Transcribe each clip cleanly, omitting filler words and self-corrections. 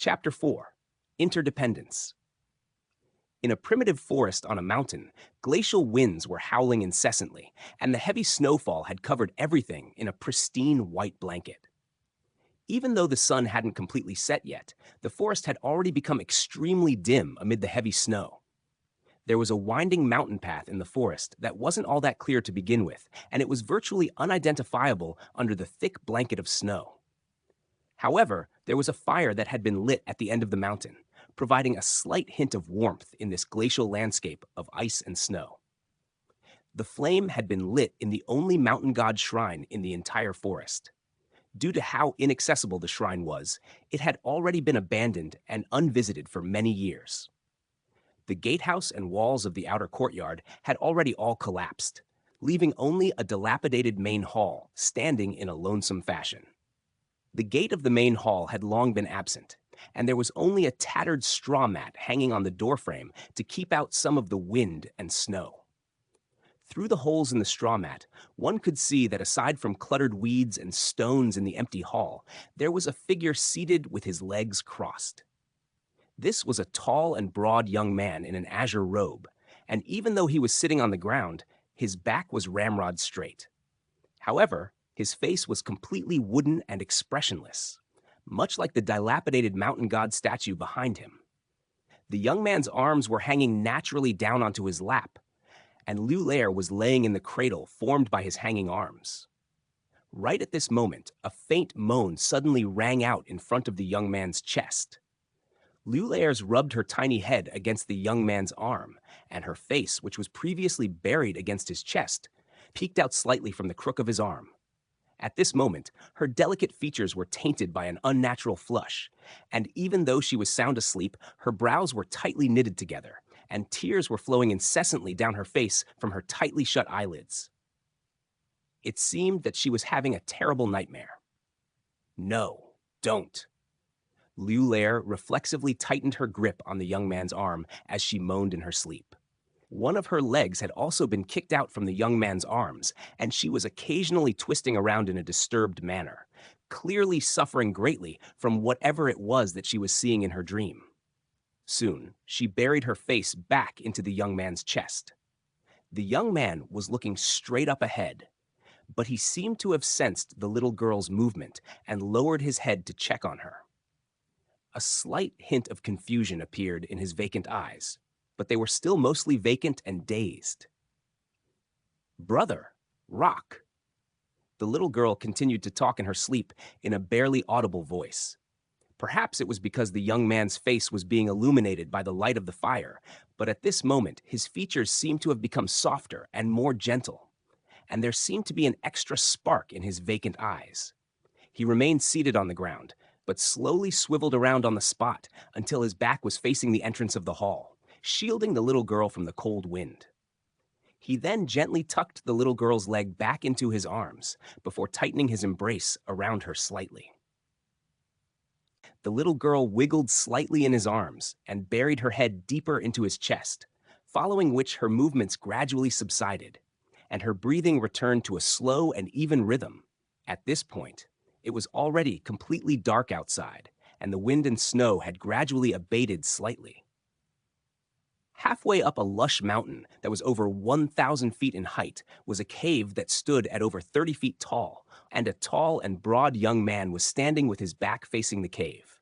Chapter 4 Interdependence. In a primitive forest on a mountain, glacial winds were howling incessantly, and the heavy snowfall had covered everything in a pristine white blanket. Even though the sun hadn't completely set yet, the forest had already become extremely dim amid the heavy snow. There was a winding mountain path in the forest that wasn't all that clear to begin with, and it was virtually unidentifiable under the thick blanket of snow. However, there was a fire that had been lit at the end of the mountain, providing a slight hint of warmth in this glacial landscape of ice and snow. The flame had been lit in the only mountain god shrine in the entire forest. Due to how inaccessible the shrine was, it had already been abandoned and unvisited for many years. The gatehouse and walls of the outer courtyard had already all collapsed, leaving only a dilapidated main hall standing in a lonesome fashion. The gate of the main hall had long been absent, and there was only a tattered straw mat hanging on the doorframe to keep out some of the wind and snow. Through the holes in the straw mat, one could see that aside from cluttered weeds and stones in the empty hall, there was a figure seated with his legs crossed. This was a tall and broad young man in an azure robe, and even though he was sitting on the ground, his back was ramrod straight. However, his face was completely wooden and expressionless, much like the dilapidated mountain god statue behind him. The young man's arms were hanging naturally down onto his lap, and Liu Lair was laying in the cradle formed by his hanging arms. Right at this moment, a faint moan suddenly rang out in front of the young man's chest. Liu Lair's rubbed her tiny head against the young man's arm, and her face, which was previously buried against his chest, peeked out slightly from the crook of his arm. At this moment, her delicate features were tainted by an unnatural flush, and even though she was sound asleep, her brows were tightly knitted together, and tears were flowing incessantly down her face from her tightly shut eyelids. It seemed that she was having a terrible nightmare. No, don't. Liu Lair reflexively tightened her grip on the young man's arm as she moaned in her sleep. One of her legs had also been kicked out from the young man's arms, and she was occasionally twisting around in a disturbed manner, clearly suffering greatly from whatever it was that she was seeing in her dream. Soon, she buried her face back into the young man's chest. The young man was looking straight up ahead, but he seemed to have sensed the little girl's movement and lowered his head to check on her. A slight hint of confusion appeared in his vacant eyes, but they were still mostly vacant and dazed. "Brother, rock." The little girl continued to talk in her sleep in a barely audible voice. Perhaps it was because the young man's face was being illuminated by the light of the fire, but at this moment his features seemed to have become softer and more gentle, and there seemed to be an extra spark in his vacant eyes. He remained seated on the ground, but slowly swiveled around on the spot until his back was facing the entrance of the hall, shielding the little girl from the cold wind. He then gently tucked the little girl's leg back into his arms before tightening his embrace around her slightly. The little girl wiggled slightly in his arms and buried her head deeper into his chest, following which her movements gradually subsided, and her breathing returned to a slow and even rhythm. At this point, it was already completely dark outside, and the wind and snow had gradually abated slightly. Halfway up a lush mountain that was over 1,000 feet in height was a cave that stood at over 30 feet tall, and a tall and broad young man was standing with his back facing the cave.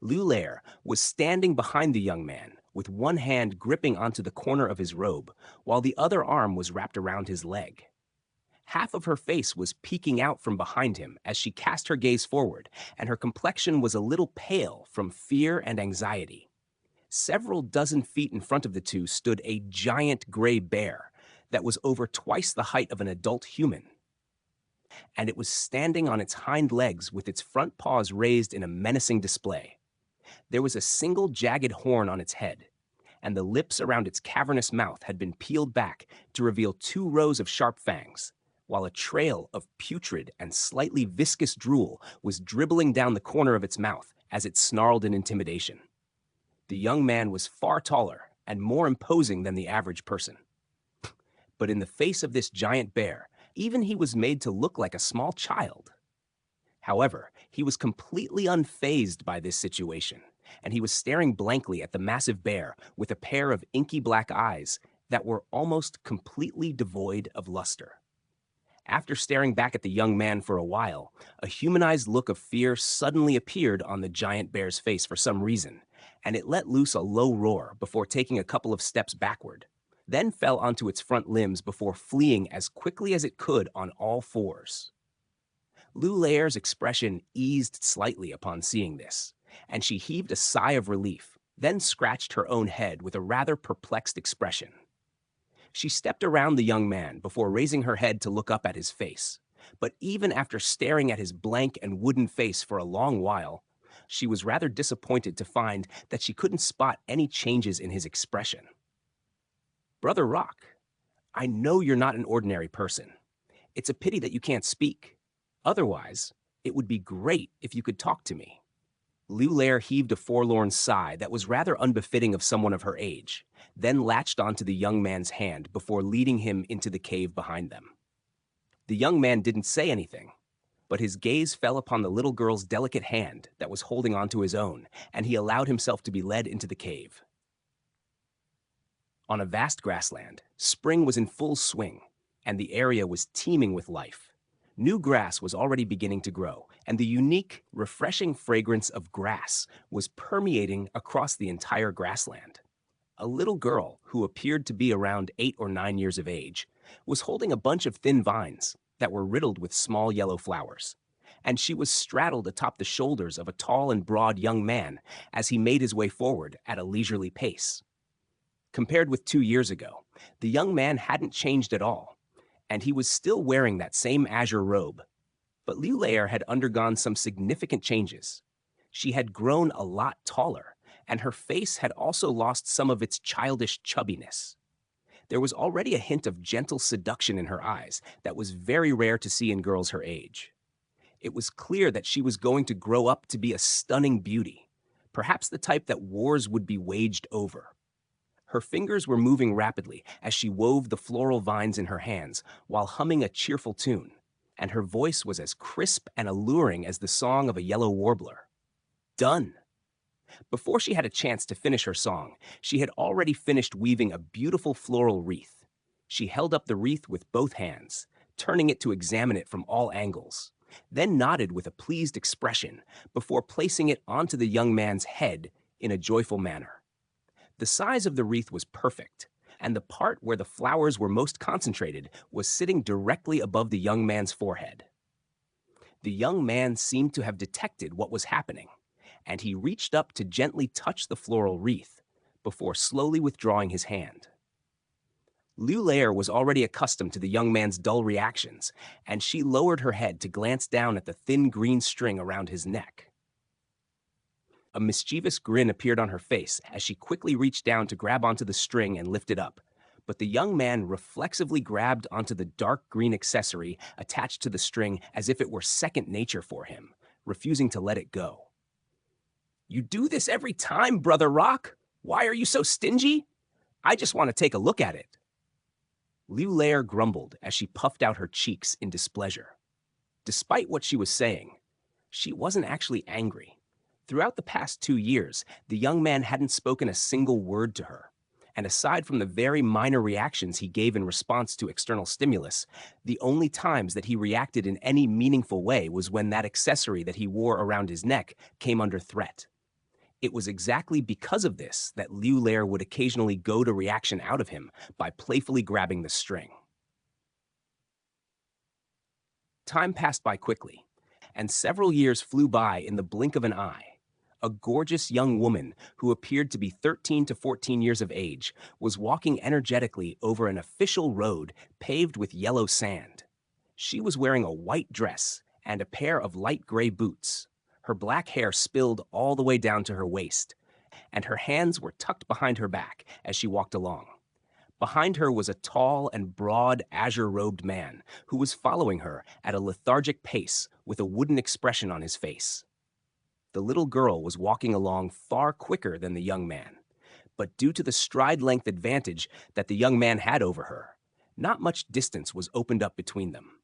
Liu Lair was standing behind the young man, with one hand gripping onto the corner of his robe, while the other arm was wrapped around his leg. Half of her face was peeking out from behind him as she cast her gaze forward, and her complexion was a little pale from fear and anxiety. Several dozen feet in front of the two stood a giant gray bear that was over twice the height of an adult human. And it was standing on its hind legs with its front paws raised in a menacing display. There was a single jagged horn on its head, and the lips around its cavernous mouth had been peeled back to reveal 2 rows of sharp fangs, while a trail of putrid and slightly viscous drool was dribbling down the corner of its mouth as it snarled in intimidation. The young man was far taller and more imposing than the average person. But in the face of this giant bear, even he was made to look like a small child. However, he was completely unfazed by this situation, and he was staring blankly at the massive bear with a pair of inky black eyes that were almost completely devoid of luster. After staring back at the young man for a while, a humanized look of fear suddenly appeared on the giant bear's face for some reason, and it let loose a low roar before taking a couple of steps backward, then fell onto its front limbs before fleeing as quickly as it could on all fours. Lulair's expression eased slightly upon seeing this, and she heaved a sigh of relief, then scratched her own head with a rather perplexed expression. She stepped around the young man before raising her head to look up at his face, but even after staring at his blank and wooden face for a long while, she was rather disappointed to find that she couldn't spot any changes in his expression. "Brother Rock, I know you're not an ordinary person. It's a pity that you can't speak. Otherwise, it would be great if you could talk to me." Lulair heaved a forlorn sigh that was rather unbefitting of someone of her age, then latched onto the young man's hand before leading him into the cave behind them. The young man didn't say anything, but his gaze fell upon the little girl's delicate hand that was holding onto his own, and he allowed himself to be led into the cave. On a vast grassland, spring was in full swing, and the area was teeming with life. New grass was already beginning to grow, and the unique, refreshing fragrance of grass was permeating across the entire grassland. A little girl, who appeared to be around 8 or 9 years of age, was holding a bunch of thin vines that were riddled with small yellow flowers, and she was straddled atop the shoulders of a tall and broad young man as he made his way forward at a leisurely pace. Compared with 2 years ago, the young man hadn't changed at all, and he was still wearing that same azure robe. But Lulair had undergone some significant changes. She had grown a lot taller, and her face had also lost some of its childish chubbiness. There was already a hint of gentle seduction in her eyes that was very rare to see in girls her age. It was clear that she was going to grow up to be a stunning beauty, perhaps the type that wars would be waged over. Her fingers were moving rapidly as she wove the floral vines in her hands while humming a cheerful tune, and her voice was as crisp and alluring as the song of a yellow warbler. Done! Before she had a chance to finish her song, she had already finished weaving a beautiful floral wreath. She held up the wreath with both hands, turning it to examine it from all angles, then nodded with a pleased expression before placing it onto the young man's head in a joyful manner. The size of the wreath was perfect, and the part where the flowers were most concentrated was sitting directly above the young man's forehead. The young man seemed to have detected what was happening, and he reached up to gently touch the floral wreath before slowly withdrawing his hand. Lulair was already accustomed to the young man's dull reactions, and she lowered her head to glance down at the thin green string around his neck. A mischievous grin appeared on her face as she quickly reached down to grab onto the string and lift it up, but the young man reflexively grabbed onto the dark green accessory attached to the string as if it were second nature for him, refusing to let it go. "You do this every time, Brother Rock. Why are you so stingy? I just want to take a look at it." Lulair grumbled as she puffed out her cheeks in displeasure. Despite what she was saying, she wasn't actually angry. Throughout the past 2 years, the young man hadn't spoken a single word to her, and aside from the very minor reactions he gave in response to external stimulus, the only times that he reacted in any meaningful way was when that accessory that he wore around his neck came under threat. It was exactly because of this that Lulair would occasionally goad a reaction out of him by playfully grabbing the string. Time passed by quickly, and several years flew by in the blink of an eye. A gorgeous young woman who appeared to be 13 to 14 years of age was walking energetically over an official road paved with yellow sand. She was wearing a white dress and a pair of light gray boots. Her black hair spilled all the way down to her waist, and her hands were tucked behind her back as she walked along. Behind her was a tall and broad azure-robed man who was following her at a lethargic pace with a wooden expression on his face. The little girl was walking along far quicker than the young man, but due to the stride-length advantage that the young man had over her, not much distance was opened up between them.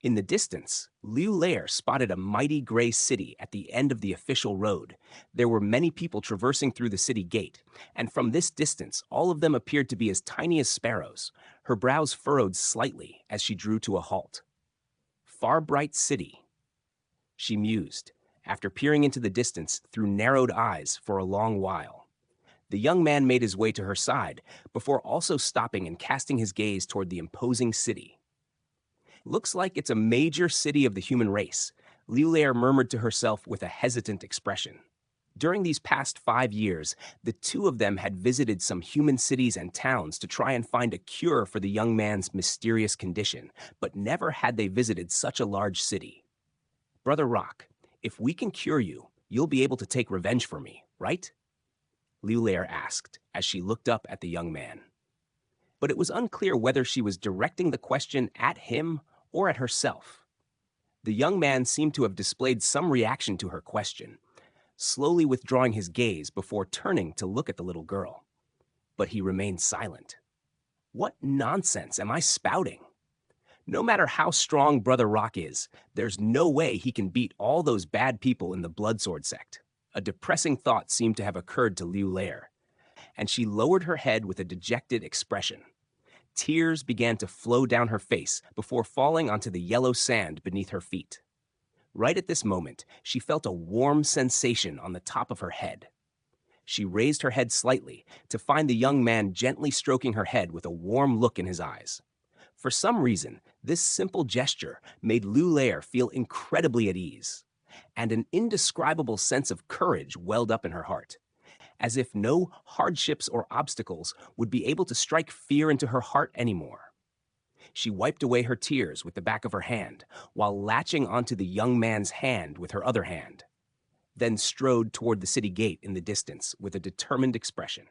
In the distance, Liu Lair spotted a mighty gray city at the end of the official road. There were many people traversing through the city gate, and from this distance, all of them appeared to be as tiny as sparrows. Her brows furrowed slightly as she drew to a halt. Far Bright City, she mused, after peering into the distance through narrowed eyes for a long while. The young man made his way to her side before also stopping and casting his gaze toward the imposing city. Looks like it's a major city of the human race, Liu Lair murmured to herself with a hesitant expression. During these past 5 years, the two of them had visited some human cities and towns to try and find a cure for the young man's mysterious condition, but never had they visited such a large city. Brother Rock, if we can cure you, you'll be able to take revenge for me, right? Liu Lair asked as she looked up at the young man. But it was unclear whether she was directing the question at him or at herself. The young man seemed to have displayed some reaction to her question, slowly withdrawing his gaze before turning to look at the little girl. But he remained silent. What nonsense am I spouting? No matter how strong Brother Rock is, there's no way he can beat all those bad people in the Bloodsword sect. A depressing thought seemed to have occurred to Liu Lair, and she lowered her head with a dejected expression. Tears began to flow down her face before falling onto the yellow sand beneath her feet. Right at this moment, she felt a warm sensation on the top of her head. She raised her head slightly to find the young man gently stroking her head with a warm look in his eyes. For some reason, this simple gesture made Liu Lair feel incredibly at ease, and an indescribable sense of courage welled up in her heart, as if no hardships or obstacles would be able to strike fear into her heart anymore. She wiped away her tears with the back of her hand, while latching onto the young man's hand with her other hand, then strode toward the city gate in the distance with a determined expression.